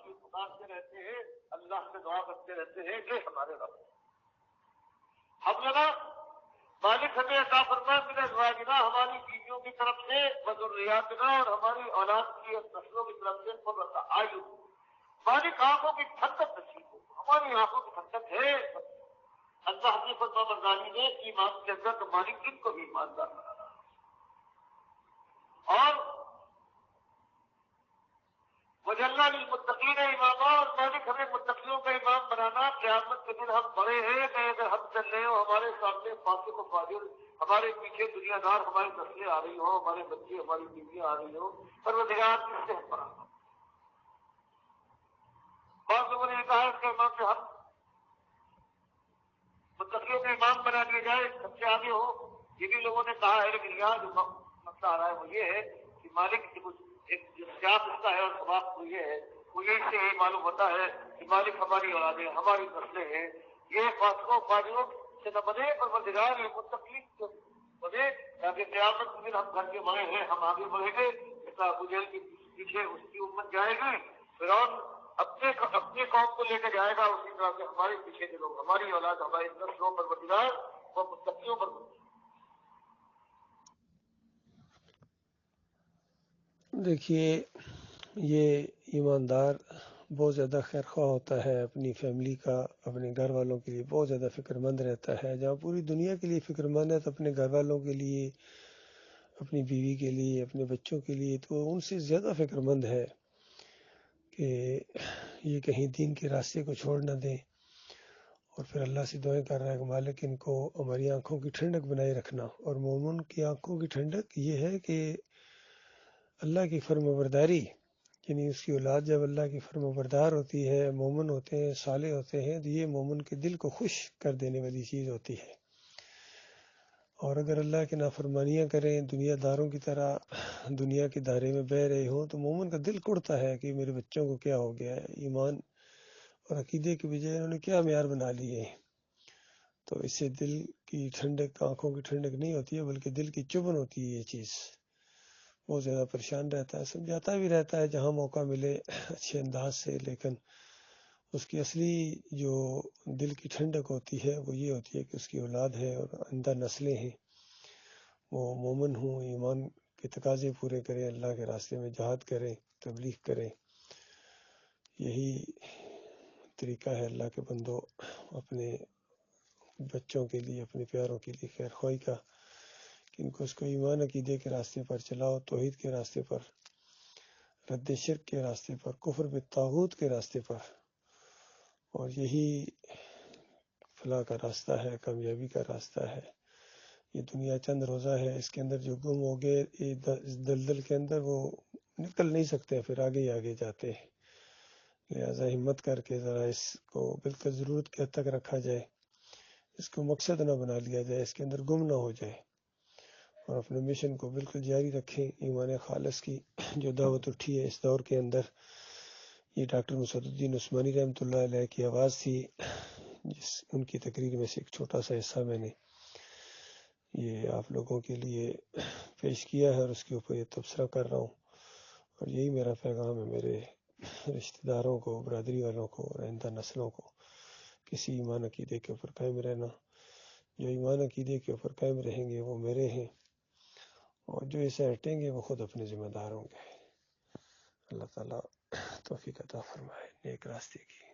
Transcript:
کی پکارتے رہتے ہیں، اللہ سے دعا کرتے رہتے ہیں کہ ہمارے رب ہم لگا مالک ہمیں عطا فرمائے من ازواجنا، ہماری بیویوں کی طرف سے، وذریاتنا، اور ہماری اولاد کی نسلوں کی طرف سے قرۃ اعین، مالک آنکھوں کی ٹھنڈک نصیب ہو، ہماری آنکھوں کی ٹھنڈک ہے۔ اللہ کی فرما برداری نے ایمان کے اندر تو مالک جن کو بھی ایماندار بنانا، اور وجعلنا للمتقین اماما، اور مالک ہمیں متقیوں کا امام بنانا۔ قیامت کے دن ہم بڑے ہیں کہ اگر ہم چل رہے ہوں، ہمارے سامنے فاسق و فاجر، ہمارے پیچھے دنیا دار، ہماری نسلیں آ رہی ہوں، ہمارے بچے، ہماری بیویاں آ رہی ہوں، پروردگار کس سے ہم بنانا؟ بعض لوگوں نے کہا اس کے امام سے ہم متقیوں کا امام بنا دیا جائے، سب سے آگے ہو، یہ بھی لوگوں نے کہا ہے، لیکن یہاں جو مسئلہ آ رہا ہے وہ یہ ہے کہ مالک ایک سیاق اس کا ہے اور سباق تو یہ ہے، وہ یہ سے یہی معلوم ہوتا ہے کہ مالک ہماری اولادیں، ہماری نسلیں ہیں، یہ فاسقوں فاجروں سے نہ بنے، پروردگار یہ متقین سے بنے، تاکہ قیامت کے دن ہم گھر کے بڑے ہیں، ہم آگے بڑھیں گے، ابو جہل کے پیچھے اس کی امت جائے گی، فرعون اپنے قوم کو لے کے جائے گا، اسی طرح سے ہمارے پیچھے کے لوگ، ہماری اولاد، ہماری نسلوں پر پروردگار وہ متقیوں پر دیکھیے، یہ ایماندار بہت زیادہ خیر خواہ ہوتا ہے، اپنی فیملی کا، اپنے گھر والوں کے لیے بہت زیادہ فکر مند رہتا ہے۔ جہاں پوری دنیا کے لیے فکر مند ہے تو اپنے گھر والوں کے لیے، اپنی بیوی کے لیے، اپنے بچوں کے لیے تو ان سے زیادہ فکر مند ہے کہ یہ کہیں دین کے راستے کو چھوڑ نہ دیں، اور پھر اللہ سے دعائیں کر رہا ہے کہ مالک ان کو ہماری آنکھوں کی ٹھنڈک بنائے رکھنا۔ اور مومن کی آنکھوں کی ٹھنڈک یہ ہے کہ اللہ کی فرمانبرداری، یعنی اس کی اولاد جب اللہ کی فرمانبردار ہوتی ہے، مومن ہوتے ہیں، صالح ہوتے ہیں، تو یہ مومن کے دل کو خوش کر دینے والی چیز ہوتی ہے۔ اور اگر اللہ کی نافرمانیاں کریں، دنیا داروں کی طرح دنیا کے دائرے میں بہ رہے ہوں، تو مومن کا دل کڑتا ہے کہ میرے بچوں کو کیا ہو گیا ہے، ایمان اور عقیدے کے بجائے انہوں نے کیا معیار بنا لیے ہیں۔ تو اس سے دل کی ٹھنڈک، آنکھوں کی ٹھنڈک نہیں ہوتی ہے، بلکہ دل کی چبھن ہوتی ہے۔ یہ چیز بہت زیادہ پریشان رہتا ہے، سمجھاتا بھی رہتا ہے جہاں موقع ملے اچھے انداز سے، لیکن اس کی اصلی جو دل کی ٹھنڈک ہوتی ہے وہ یہ ہوتی ہے کہ اس کی اولاد ہے اور آئندہ نسلیں ہیں، وہ مومن ہوں، ایمان کے تقاضے پورے کریں، اللہ کے راستے میں جہاد کریں، تبلیغ کریں۔ یہی طریقہ ہے اللہ کے بندو اپنے بچوں کے لیے، اپنے پیاروں کے لیے خیر خواہی کا، کہ ان کو اس کو ایمان عقیدے کے راستے پر چلاؤ، توحید کے راستے پر، رد شرک کے راستے پر، کفر بالطاغوت کے راستے پر، اور یہی فلاح کا راستہ ہے، کامیابی کا راستہ ہے۔ یہ دنیا چند روزہ ہے، اس کے اندر جو گم ہو گئے اس دلدل کے اندر، وہ نکل نہیں سکتے، پھر آگے ہی آگے جاتے ہیں۔ لہذا ہمت کر کے ذرا اس کو بالکل ضرورت کے حد تک رکھا جائے، اس کو مقصد نہ بنا لیا جائے، اس کے اندر گم نہ ہو جائے، اور اپنے مشن کو بالکل جاری رکھیں۔ ایمان خالص کی جو دعوت اٹھی ہے اس دور کے اندر، یہ ڈاکٹر مسعد الدین عثمانی رحمۃ اللہ علیہ کی آواز تھی، جس ان کی تقریر میں سے ایک چھوٹا سا حصہ میں نے یہ آپ لوگوں کے لیے پیش کیا ہے، اور اس کے اوپر یہ تبصرہ کر رہا ہوں۔ اور یہی میرا پیغام ہے میرے رشتہ داروں کو، برادری والوں کو، اور آئندہ نسلوں کو، کسی ایمان عقیدے کے اوپر قائم رہنا۔ جو ایمان عقیدے کے اوپر قائم رہیں گے وہ میرے ہیں، اور جو اسے ہٹیں گے وہ خود اپنے ذمہ دار ہوں گے۔ اللہ تعالیٰ توفیق عطا فرمائے نیک راستے کی۔